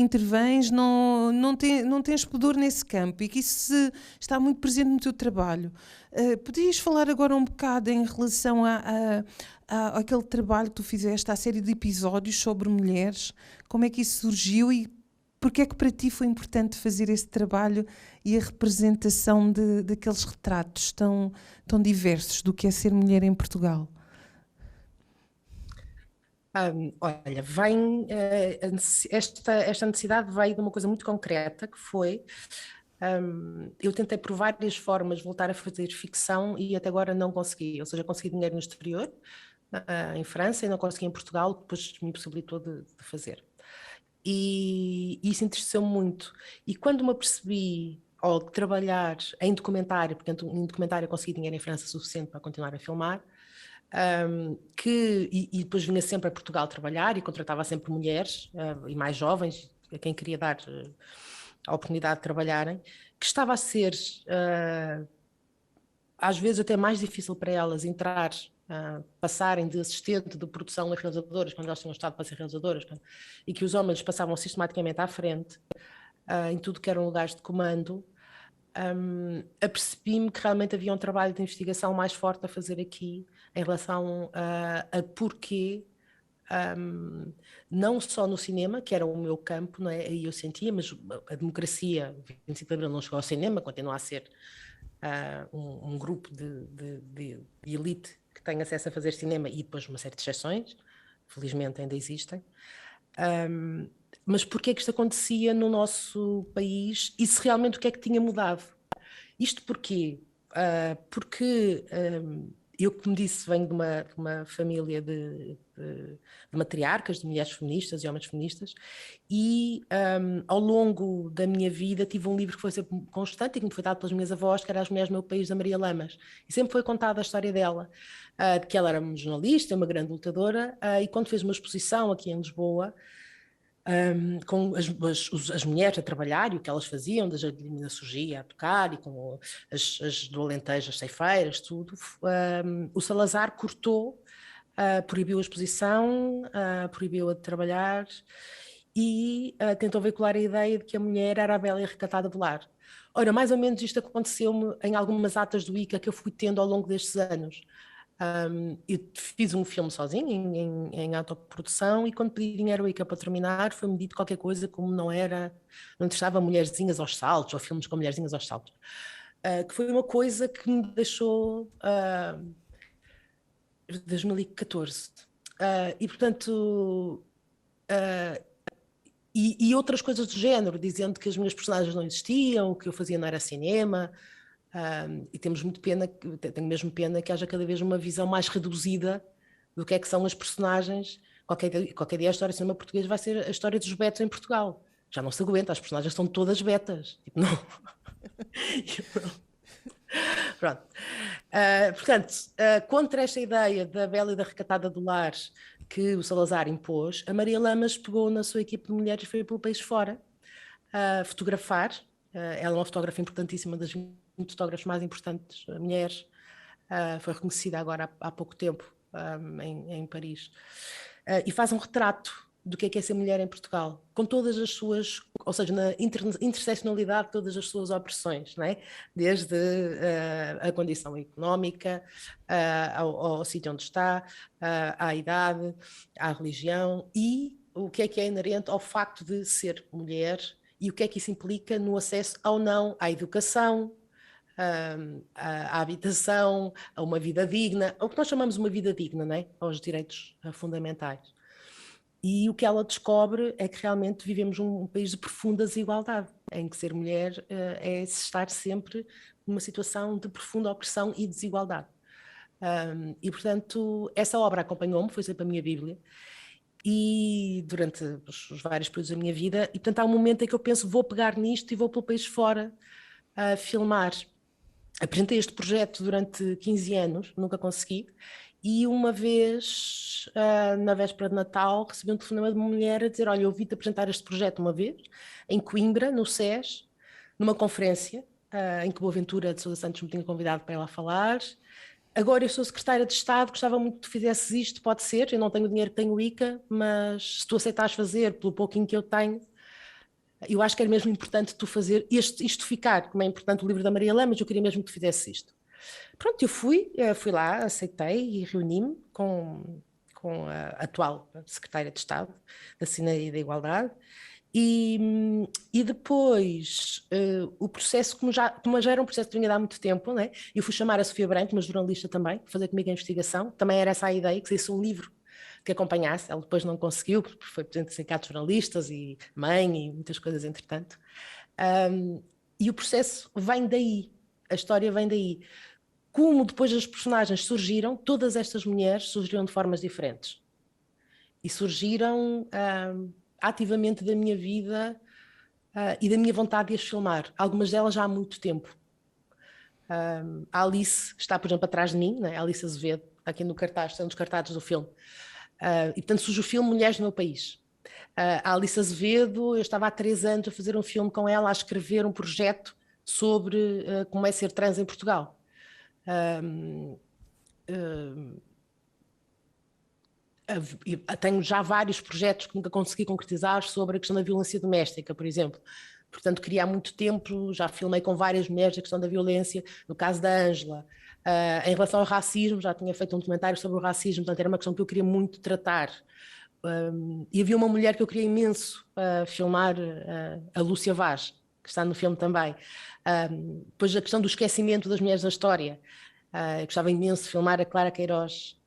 Speaker 1: intervens, não tens pudor nesse campo e que isso está muito presente no teu trabalho. Podias falar agora um bocado em relação àquele trabalho que tu fizeste, à série de episódios sobre mulheres, como é que isso surgiu e porque é que para ti foi importante fazer esse trabalho e a representação daqueles retratos tão diversos do que é ser mulher em Portugal?
Speaker 2: Olha, esta necessidade veio de uma coisa muito concreta que foi, eu tentei por várias formas voltar a fazer ficção e até agora não consegui, ou seja, consegui dinheiro no exterior, em França, e não consegui em Portugal, que depois me impossibilitou de fazer. E isso interessou-me muito. E quando me apercebi ao trabalhar em documentário, porque em documentário eu consegui dinheiro em França suficiente para continuar a filmar, e depois vinha sempre a Portugal trabalhar e contratava sempre mulheres e mais jovens, a quem queria dar a oportunidade de trabalharem, que estava a ser às vezes até mais difícil para elas entrar, passarem de assistente de produção a realizadoras, quando elas tinham estado para ser realizadoras, e que os homens passavam sistematicamente à frente, em tudo que eram lugares de comando. Apercebi-me que realmente havia um trabalho de investigação mais forte a fazer aqui em relação a porquê, não só no cinema, que era o meu campo, não é? Aí eu sentia, mas a democracia, 25 de Abril não chegou ao cinema, continua a ser um grupo de elite que tem acesso a fazer cinema e depois uma série de exceções, felizmente ainda existem. Mas porquê é que isto acontecia no nosso país e se realmente o que é que tinha mudado? Isto porquê? Porque eu, como disse, venho de uma família de matriarcas, de mulheres feministas e homens feministas, e ao longo da minha vida tive um livro que foi sempre constante e que me foi dado pelas minhas avós, que era As Mulheres do Meu País, da Maria Lamas, e sempre foi contada a história dela, de que ela era uma jornalista, uma grande lutadora, e quando fez uma exposição aqui em Lisboa, com as mulheres a trabalhar e o que elas faziam, da Jardim da Surgia a tocar e com as do Alentejo, as ceifeiras, tudo, o Salazar cortou, proibiu a exposição, proibiu-a de trabalhar e tentou veicular a ideia de que a mulher era a bela e recatada do lar. Ora, mais ou menos isto aconteceu-me em algumas atas do ICA que eu fui tendo ao longo destes anos. Eu fiz um filme sozinho, em autoprodução, e quando pedi dinheiro ao ICA para terminar, foi-me dito qualquer coisa como não interessava mulherzinhas aos saltos, ou filmes com mulherzinhas aos saltos. Que foi uma coisa que me deixou... 2014. E portanto... E outras coisas do género, dizendo que as minhas personagens não existiam, o que eu fazia não era cinema... e temos muito pena, tenho mesmo pena que haja cada vez uma visão mais reduzida do que é que são as personagens. Qualquer dia a história de cinema português vai ser a história dos betos em Portugal. Já não se aguenta, as personagens são todas betas. Tipo, não. Pronto. Portanto, contra esta ideia da bela e da recatada do lar que o Salazar impôs, a Maria Lamas pegou na sua equipe de mulheres e foi pelo país fora fotografar. Ela é uma fotógrafa importantíssima, das 20 fotógrafas mais importantes, mulheres, foi reconhecida agora há pouco tempo em Paris, e faz um retrato do que é ser mulher em Portugal, com todas as suas, ou seja, na interseccionalidade de todas as suas opressões, não é? Desde a condição económica, ao sítio onde está, à idade, à religião, e o que é inerente ao facto de ser mulher e o que é que isso implica no acesso ou não à educação, à habitação, a uma vida digna, o que nós chamamos de uma vida digna, não é? Aos direitos fundamentais. E o que ela descobre é que realmente vivemos um país de profunda desigualdade, em que ser mulher é estar sempre numa situação de profunda opressão e desigualdade. E, portanto, essa obra acompanhou-me, foi sempre a minha Bíblia, e durante os vários períodos da minha vida, e portanto há um momento em que eu penso, vou pegar nisto e vou pelo país fora a filmar. Apresentei este projeto durante 15 anos, nunca consegui, e uma vez, na véspera de Natal, recebi um telefonema de uma mulher a dizer: olha, eu ouvi-te apresentar este projeto uma vez, em Coimbra, no SES, numa conferência, em que Boaventura de Sousa Santos me tinha convidado para ir lá falar. Agora eu sou secretária de Estado, gostava muito que tu fizesses isto, pode ser, eu não tenho o dinheiro que tenho o ICA, mas se tu aceitares fazer pelo pouquinho que eu tenho, eu acho que era mesmo importante tu fazer isto ficar, como é importante o livro da Maria Lã, mas eu queria mesmo que tu fizesses isto. Pronto, eu fui lá, aceitei e reuni-me com a atual secretária de Estado da Cidadania e da Igualdade, e depois o processo, como já era um processo que vinha de há muito tempo, né? Eu fui chamar a Sofia Branco, uma jornalista também, fazer comigo a investigação, também era essa a ideia, que saísse um livro que acompanhasse. Ela depois não conseguiu, porque foi presente em sindicatos jornalistas e mãe e muitas coisas entretanto. E o processo vem daí, a história vem daí. Como depois as personagens surgiram, todas estas mulheres surgiram de formas diferentes. E surgiram ativamente da minha vida e da minha vontade de as filmar. Algumas delas já há muito tempo. A Alice, que está, por exemplo, atrás de mim, né? A Alice Azevedo, aqui no cartaz, são dos cartazes do filme. E portanto surge o filme Mulheres no Meu País. A Alice Azevedo, eu estava há 3 anos a fazer um filme com ela, a escrever um projeto sobre como é ser trans em Portugal. Tenho já vários projetos que nunca consegui concretizar sobre a questão da violência doméstica, por exemplo. Portanto, queria há muito tempo, já filmei com várias mulheres a questão da violência, no caso da Ângela. Em relação ao racismo, já tinha feito um documentário sobre o racismo, portanto era uma questão que eu queria muito tratar. E havia uma mulher que eu queria imenso filmar, a Lúcia Vaz, que está no filme também. Depois a questão do esquecimento das mulheres da história. Eu gostava imenso de filmar a Clara Queiroz,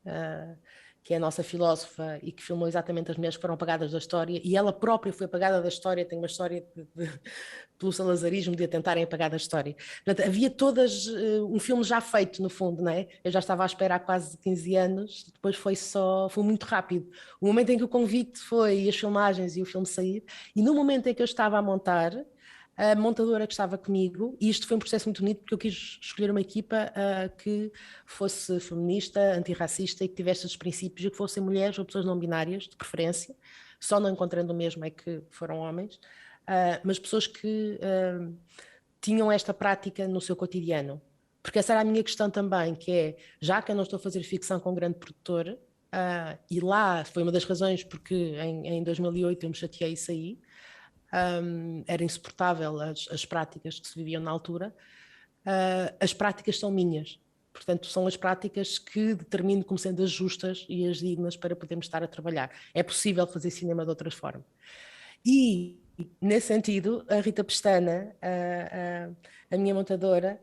Speaker 2: que é a nossa filósofa e que filmou exatamente as mulheres que foram apagadas da história, e ela própria foi apagada da história, tem uma história pelo salazarismo de a tentarem apagar da história. Portanto, havia um filme já feito, no fundo, não é? Eu já estava à espera há quase 15 anos, depois foi muito rápido. O momento em que o convite foi, e as filmagens e o filme sair, e no momento em que eu estava a montar, a montadora que estava comigo, e isto foi um processo muito bonito porque eu quis escolher uma equipa que fosse feminista, antirracista e que tivesse esses princípios e que fossem mulheres ou pessoas não binárias, de preferência, só não encontrando o mesmo é que foram homens, mas pessoas que tinham esta prática no seu cotidiano. Porque essa era a minha questão também, que é, já que eu não estou a fazer ficção com um grande produtor, e lá foi uma das razões porque em 2008 eu me chateei e saí, era insuportável as práticas que se viviam na altura. As práticas são minhas, portanto são as práticas que determino como sendo as justas e as dignas para podermos estar a trabalhar. É possível fazer cinema de outras formas. E nesse sentido, a Rita Pestana, a minha montadora,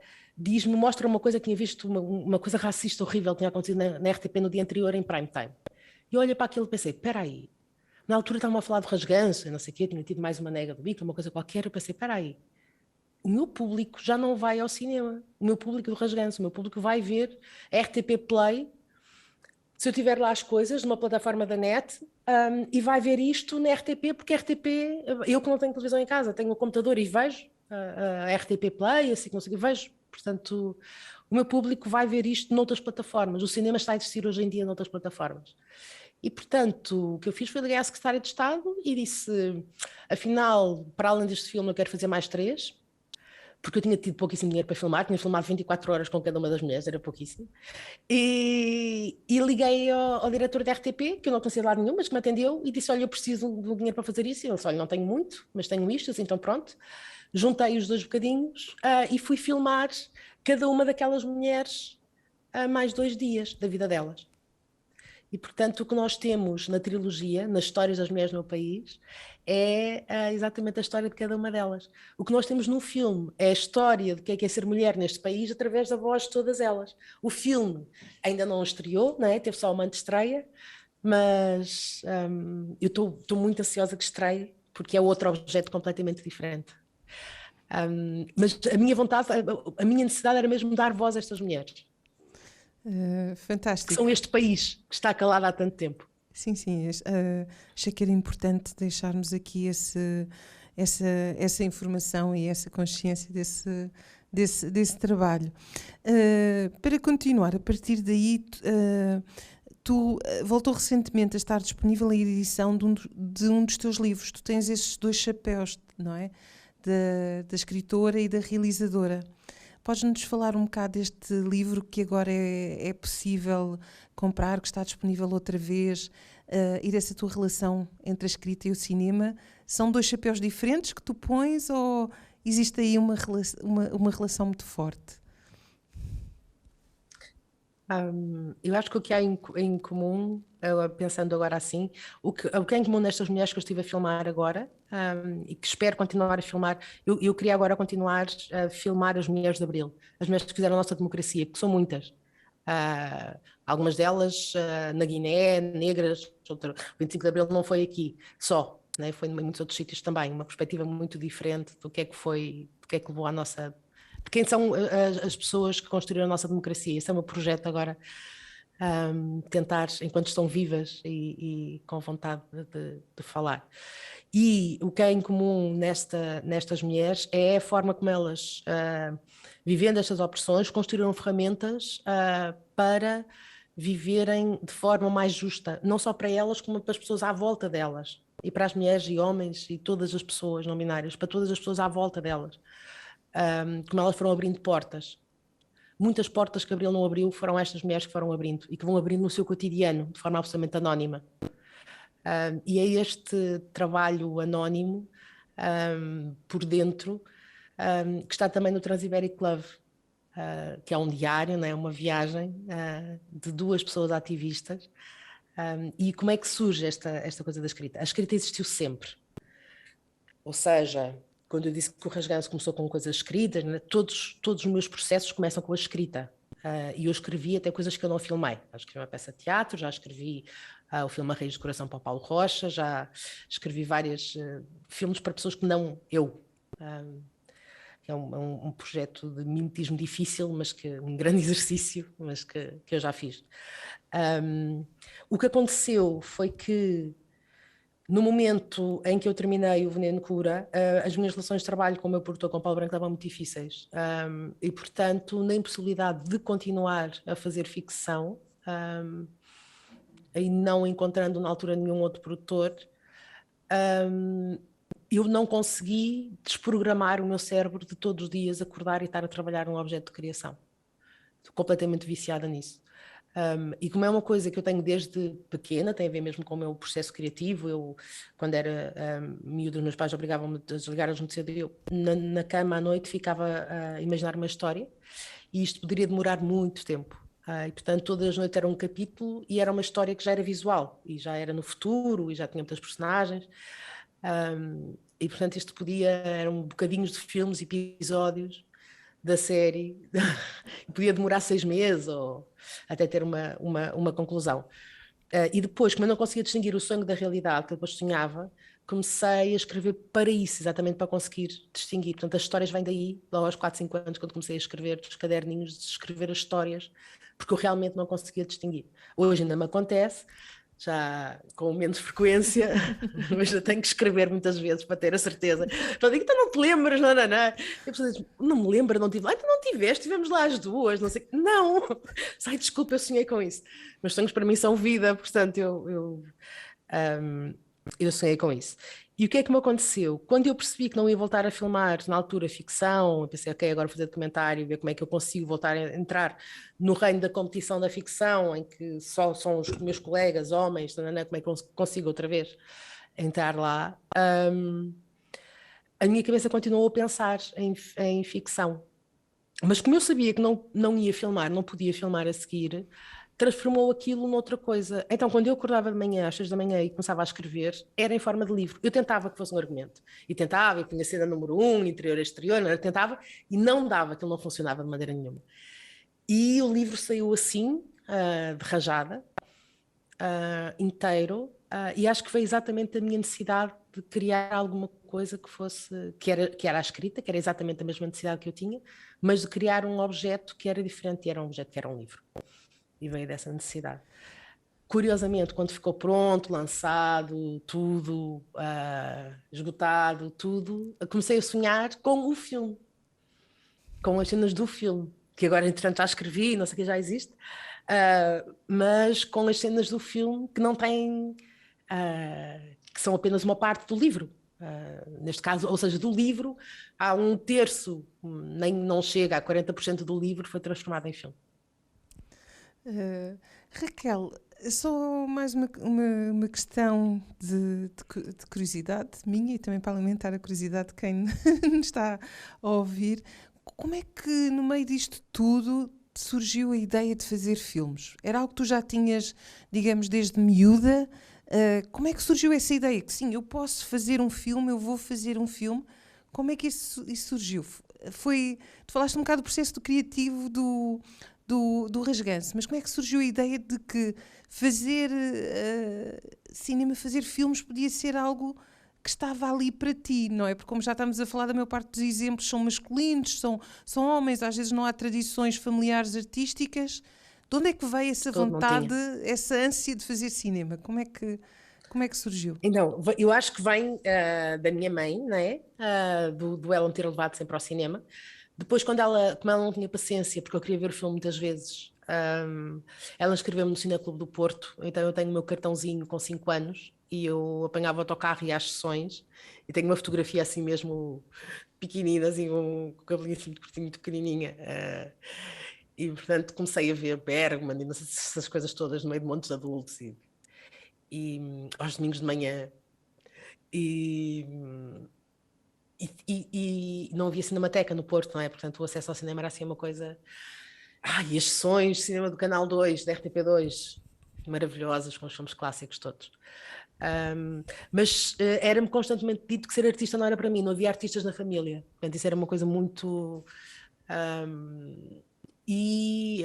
Speaker 2: mostra uma coisa que tinha visto, uma coisa racista horrível que tinha acontecido na RTP no dia anterior em prime time. E olho para aquilo e pensei, espera aí, na altura estavam a falar de rasganço, eu não sei o quê, tinha tido mais uma nega do bico, uma coisa qualquer, eu pensei, espera aí, o meu público já não vai ao cinema, o meu público do rasganço, o meu público vai ver a RTP Play, se eu tiver lá as coisas, numa plataforma da net, e vai ver isto na RTP, porque a RTP, eu que não tenho televisão em casa, tenho um computador e vejo a RTP Play, assim, não sei o que, vejo, portanto, o meu público vai ver isto noutras plataformas, o cinema está a existir hoje em dia noutras plataformas. E, portanto, o que eu fiz foi ligar à Secretária de Estado e disse, afinal, para além deste filme eu quero fazer mais 3, porque eu tinha tido pouquíssimo dinheiro para filmar, tinha filmado 24 horas com cada uma das mulheres, era pouquíssimo, e liguei ao diretor da RTP, que eu não conhecia de lado nenhum, mas que me atendeu, e disse, olha, eu preciso de dinheiro para fazer isso, e ele disse, olha, não tenho muito, mas tenho isto, assim, então pronto, juntei os dois bocadinhos e fui filmar cada uma daquelas mulheres mais 2 dias da vida delas. E, portanto, o que nós temos na trilogia, nas histórias das mulheres no meu país, é exatamente a história de cada uma delas. O que nós temos no filme é a história de que é ser mulher neste país através da voz de todas elas. O filme ainda não estreou, não é? Teve só uma antestreia, mas eu estou muito ansiosa que estreie, porque é outro objeto completamente diferente. Mas a minha vontade, a minha necessidade era mesmo dar voz a estas mulheres.
Speaker 1: Fantástico.
Speaker 2: Que são este país que está calado há tanto tempo.
Speaker 1: Sim, achei que era importante deixarmos aqui essa informação e essa consciência desse trabalho. Para continuar, a partir daí, tu voltou recentemente a estar disponível a edição de um dos teus livros. Tu tens esses 2 chapéus, não é? Da escritora e da realizadora. Podes-nos falar um bocado deste livro que agora é possível comprar, que está disponível outra vez, e dessa tua relação entre a escrita e o cinema? São 2 chapéus diferentes que tu pões ou existe aí uma relação muito forte?
Speaker 2: Eu acho que o que há em comum, pensando agora assim, o que há em comum nestas mulheres que eu estive a filmar agora, e que espero continuar a filmar, eu queria agora continuar a filmar as mulheres de Abril, as mulheres que fizeram a nossa democracia, que são muitas. Algumas delas na Guiné, negras, o 25 de Abril não foi aqui só, né? Foi em muitos outros sítios também, uma perspectiva muito diferente do que é que foi, do que é que levou à nossa... De quem são as pessoas que construíram a nossa democracia. Esse é o meu projeto agora, tentar, enquanto estão vivas e com vontade de falar. E o que é em comum nestas mulheres é a forma como elas, vivendo estas opressões, construíram ferramentas para viverem de forma mais justa, não só para elas, como para as pessoas à volta delas, e para as mulheres e homens e todas as pessoas não binárias, para todas as pessoas à volta delas. Como elas foram abrindo portas. Muitas portas que Abril não abriu foram estas mulheres que foram abrindo e que vão abrindo no seu cotidiano, de forma absolutamente anónima. E é este trabalho anónimo, por dentro, que está também no Transiberic Club, que é um diário, não é? Uma viagem de 2 pessoas ativistas. E como é que surge esta coisa da escrita? A escrita existiu sempre. Ou seja, quando eu disse que o Rasganço começou com coisas escritas, né? Todos os meus processos começam com a escrita. E eu escrevi até coisas que eu não filmei. Já escrevi uma peça de teatro, já escrevi o filme A Raiz do Coração para o Paulo Rocha, já escrevi vários filmes para pessoas que não eu. É um projeto de mimetismo difícil, mas que um grande exercício, mas que eu já fiz. O que aconteceu foi que no momento em que eu terminei o Veneno Cura, as minhas relações de trabalho com o meu produtor, com o Paulo Branco, estavam muito difíceis. E, portanto, na impossibilidade de continuar a fazer ficção, e não encontrando na altura nenhum outro produtor, eu não consegui desprogramar o meu cérebro de todos os dias acordar e estar a trabalhar num objeto de criação. Estou completamente viciada nisso. E como é uma coisa que eu tenho desde pequena, tem a ver mesmo com o meu processo criativo. Eu, quando era miúda, os meus pais obrigavam-me a desligar-as muito cedo. Eu, na cama à noite, ficava a imaginar uma história, e isto poderia demorar muito tempo. E, portanto, todas as noites era um capítulo e era uma história que já era visual, e já era no futuro, e já tinha muitas personagens. E, portanto, isto eram bocadinhos de filmes, episódios da série, podia demorar 6 meses ou até ter uma conclusão. E depois, como eu não conseguia distinguir o sonho da realidade, que eu depois sonhava, comecei a escrever para isso, exatamente para conseguir distinguir. Portanto, as histórias vêm daí, logo aos 4, 5 anos, quando comecei a escrever dos caderninhos, de escrever as histórias, porque eu realmente não conseguia distinguir. Hoje ainda me acontece, já com menos frequência, mas eu tenho que escrever muitas vezes para ter a certeza. Então digo, então não te lembras, não. E a pessoa diz, não me lembro, não tive lá. Então não tiveste, estivemos lá as duas, não sei. Não! Sai, desculpa, eu sonhei com isso. Mas sonhos para mim são vida, portanto Eu sonhei com isso. E o que é que me aconteceu? Quando eu percebi que não ia voltar a filmar, na altura, ficção, eu pensei, ok, agora vou fazer documentário, ver como é que eu consigo voltar a entrar no reino da competição da ficção, em que só são os meus colegas, homens, como é que eu consigo outra vez entrar lá. A minha cabeça continuou a pensar em ficção. Mas como eu sabia que não ia filmar, não podia filmar a seguir, transformou aquilo noutra coisa. Então, quando eu acordava de manhã, às 6 da manhã, e começava a escrever, era em forma de livro. Eu tentava que fosse um argumento. E tentava, e punha cena número 1, interior e exterior, eu tentava, e não dava, aquilo não funcionava de maneira nenhuma. E o livro saiu assim, de rajada, inteiro, e acho que foi exatamente a minha necessidade de criar alguma coisa que fosse, que era a escrita, que era exatamente a mesma necessidade que eu tinha, mas de criar um objeto que era diferente, e era um objeto que era um livro. E veio dessa necessidade. Curiosamente, quando ficou pronto, lançado, tudo, esgotado, tudo, comecei a sonhar com o filme, com as cenas do filme, que agora, entretanto, já escrevi, não sei o que já existe, mas com as cenas do filme que não têm, que são apenas uma parte do livro. Neste caso, ou seja, do livro, há um terço, nem não chega a 40% do livro, foi transformado em filme.
Speaker 1: Raquel, só mais uma questão de curiosidade minha e também para alimentar a curiosidade de quem nos está a ouvir. Como é que no meio disto tudo surgiu a ideia de fazer filmes? Era algo que tu já tinhas, digamos, desde miúda? Como é que surgiu essa ideia? Que sim, eu posso fazer um filme, eu vou fazer um filme. Como é que isso surgiu? Tu falaste um bocado do processo criativo do Rasganse, mas como é que surgiu a ideia de que fazer cinema, fazer filmes podia ser algo que estava ali para ti, não é? Porque como já estamos a falar, da maior parte dos exemplos são masculinos, são homens, às vezes não há tradições familiares artísticas. De onde é que veio essa vontade, essa ânsia de fazer cinema? Como é que surgiu?
Speaker 2: Então, eu acho que vem da minha mãe, não é? Do ela me ter levado sempre ao cinema. Depois, como ela não tinha paciência, porque eu queria ver o filme muitas vezes, ela inscreveu-me no Cineclube do Porto, então eu tenho o meu cartãozinho com 5 anos e eu apanhava o autocarro e ia às sessões e tenho uma fotografia assim mesmo pequenina, assim, com o cabelinho assim muito pequenininha. E, portanto, comecei a ver Bergman e não sei se essas coisas todas no meio de montes de adultos e aos domingos de manhã. E não havia cinemateca no Porto, não é? Portanto, o acesso ao cinema era assim uma coisa... e as sessões de cinema do Canal 2, da RTP2, maravilhosas, com os filmes clássicos todos. Mas era-me constantemente dito que ser artista não era para mim, não havia artistas na família. Portanto, isso era uma coisa muito... E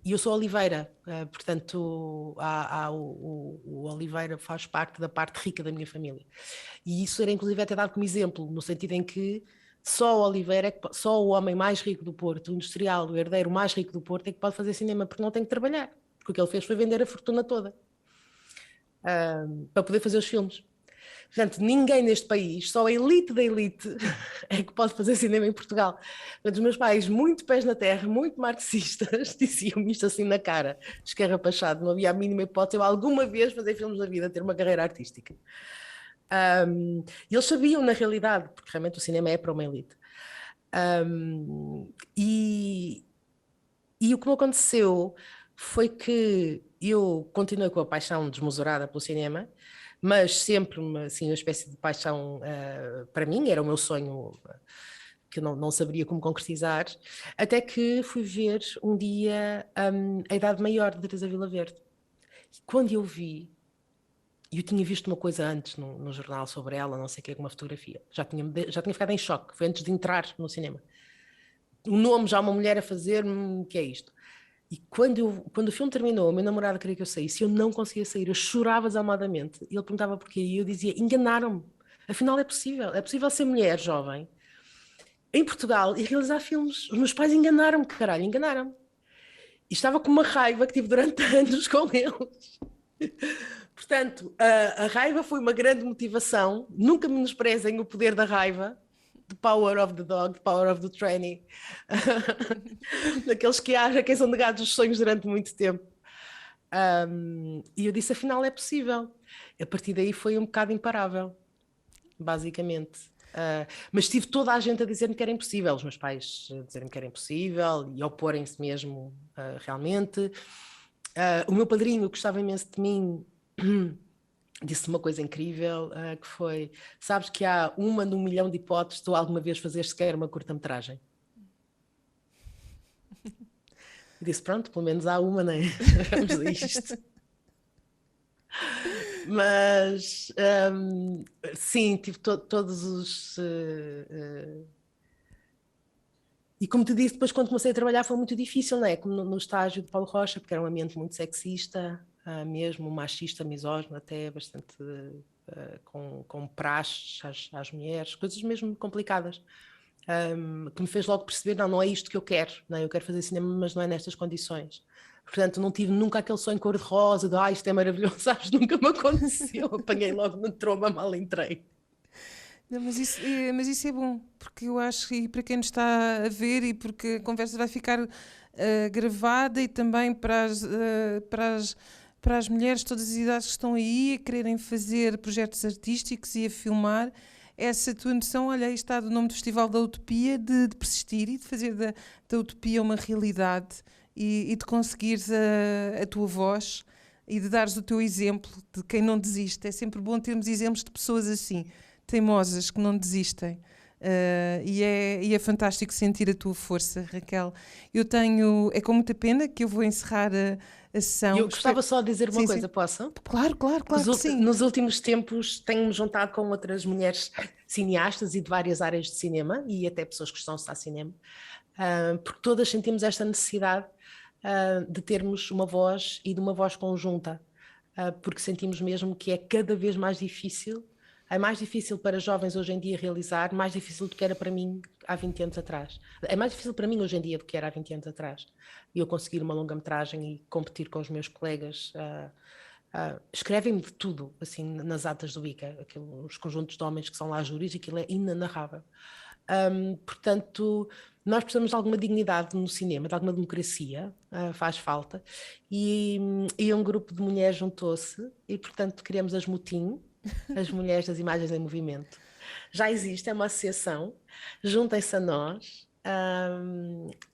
Speaker 2: eu sou Oliveira, portanto o Oliveira faz parte da parte rica da minha família. E isso era inclusive até dado como exemplo, no sentido em que só o Oliveira, só o homem mais rico do Porto, o industrial, o herdeiro mais rico do Porto, é que pode fazer cinema, porque não tem que trabalhar. Porque o que ele fez foi vender a fortuna toda para poder fazer os filmes. Portanto, ninguém neste país, só a elite da elite é que pode fazer cinema em Portugal. Portanto, os meus pais, muito pés na terra, muito marxistas, diziam-me isto assim na cara, escarrapachado, não havia a mínima hipótese eu alguma vez fazer filmes da vida, ter uma carreira artística. Eles sabiam na realidade, porque realmente o cinema é para uma elite. E o que me aconteceu foi que eu continuei com a paixão desmesurada pelo cinema, mas sempre assim, uma espécie de paixão para mim, era o meu sonho que eu não saberia como concretizar, até que fui ver um dia A Idade Maior de Teresa Vila Verde. E quando eu vi, eu tinha visto uma coisa antes no jornal sobre ela, não sei o que, uma fotografia, já tinha ficado em choque, foi antes de entrar no cinema. O nome, já uma mulher a fazer-me, o que é isto? E quando o filme terminou, o meu namorado queria que eu saísse, eu não conseguia sair, eu chorava desalmadamente. E ele perguntava porquê, e eu dizia, enganaram-me. Afinal é possível ser mulher jovem em Portugal e realizar filmes. Os meus pais enganaram-me, caralho, enganaram-me. E estava com uma raiva que tive durante anos com eles. Portanto, a raiva foi uma grande motivação, nunca menosprezem o poder da raiva, the power of the dog, the power of the tranny, daqueles que acham que são negados os sonhos durante muito tempo. E eu disse, afinal é possível. A partir daí foi um bocado imparável, basicamente. Mas tive toda a gente a dizer-me que era impossível, os meus pais a dizer-me que era impossível e oporem-se mesmo realmente. O meu padrinho, que gostava imenso de mim, disse uma coisa incrível, que foi, sabes que há uma num milhão de hipóteses de tu alguma vez fazer sequer uma curta-metragem. E disse, pronto, pelo menos há uma, não é? Vamos a isto. Mas, sim, tive todos os... E como te disse, depois quando comecei a trabalhar foi muito difícil, não é? Como no estágio de Paulo Rocha, porque era um ambiente muito sexista, mesmo machista, misógino, até bastante com praxes às mulheres, coisas mesmo complicadas, que me fez logo perceber, não é isto que eu quero, não é? Eu quero fazer cinema, mas não é nestas condições. Portanto, não tive nunca aquele sonho cor-de-rosa de isto é maravilhoso, sabes? Nunca me aconteceu, apanhei logo no tromba, mal entrei.
Speaker 1: Não, mas isso é bom, porque eu acho que para quem nos está a ver e porque a conversa vai ficar gravada e também para as mulheres de todas as idades que estão aí a quererem fazer projetos artísticos e a filmar, essa tua noção, olha, aí está o nome do Festival da Utopia, de persistir e de fazer da utopia uma realidade e de conseguires a tua voz e de dares o teu exemplo de quem não desiste. É sempre bom termos exemplos de pessoas assim, teimosas, que não desistem. E é fantástico sentir a tua força, Raquel. É com muita pena que eu vou encerrar a sessão.
Speaker 2: Eu gostava só de dizer uma coisa, posso?
Speaker 1: Claro que sim.
Speaker 2: Nos últimos tempos tenho-me juntado com outras mulheres cineastas e de várias áreas de cinema e até pessoas que estão a estudar cinema, porque todas sentimos esta necessidade de termos uma voz e de uma voz conjunta, porque sentimos mesmo que é cada vez mais difícil. É mais difícil para jovens hoje em dia realizar, mais difícil do que era para mim há 20 anos atrás. É mais difícil para mim hoje em dia do que era há 20 anos atrás. E eu conseguir uma longa-metragem e competir com os meus colegas. Escrevem-me de tudo, assim, nas atas do ICA, os conjuntos de homens que são lá júris, aquilo é inenarrável. Portanto, nós precisamos de alguma dignidade no cinema, de alguma democracia, faz falta. E um grupo de mulheres juntou-se e, portanto, criamos as Mutim, as Mulheres das Imagens em Movimento. Já existe, é uma associação, juntem-se a nós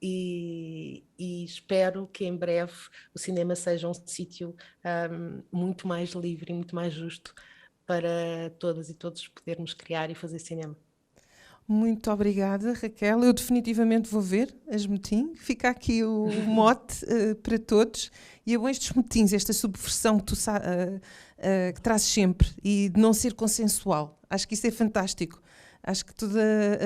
Speaker 2: e espero que em breve o cinema seja um sítio muito mais livre e muito mais justo para todas e todos podermos criar e fazer cinema.
Speaker 1: Muito obrigada, Raquel. Eu definitivamente vou ver as Mutim. Fica aqui o mote para todos. E é bom estes motins, esta subversão que tu que trazes sempre e de não ser consensual. Acho que isso é fantástico. Acho que toda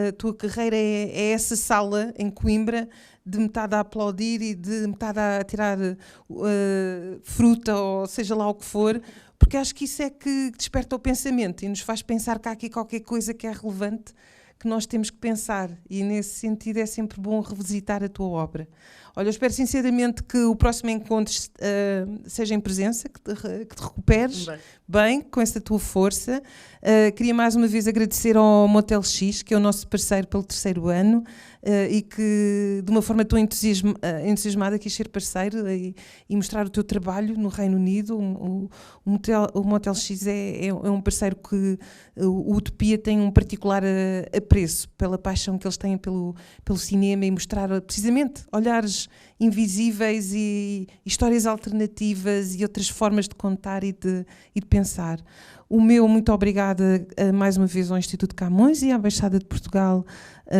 Speaker 1: a tua carreira é essa sala em Coimbra de metade a aplaudir e de metade a tirar fruta ou seja lá o que for, porque acho que isso é que desperta o pensamento e nos faz pensar que há aqui qualquer coisa que é relevante que nós temos que pensar, e nesse sentido é sempre bom revisitar a tua obra. Olha, eu espero sinceramente que o próximo encontro seja em presença, que te recuperes bem com essa tua força. Queria mais uma vez agradecer ao Motel X, que é o nosso parceiro pelo 3º ano, e que de uma forma tão entusiasmada quis ser parceiro e mostrar o teu trabalho no Reino Unido. O Motel X é um parceiro que o Utopia tem um particular apreço pela paixão que eles têm pelo cinema e mostrar precisamente olhares invisíveis e histórias alternativas e outras formas de contar e de pensar. O meu muito obrigada mais uma vez ao Instituto Camões e à Embaixada de Portugal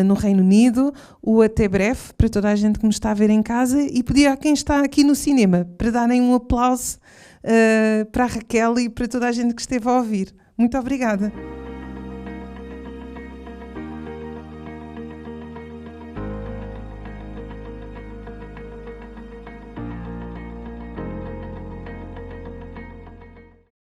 Speaker 1: no Reino Unido. O até breve para toda a gente que nos está a ver em casa, e pedir a quem está aqui no cinema para darem um aplauso para a Raquel e para toda a gente que esteve a ouvir. Muito obrigada.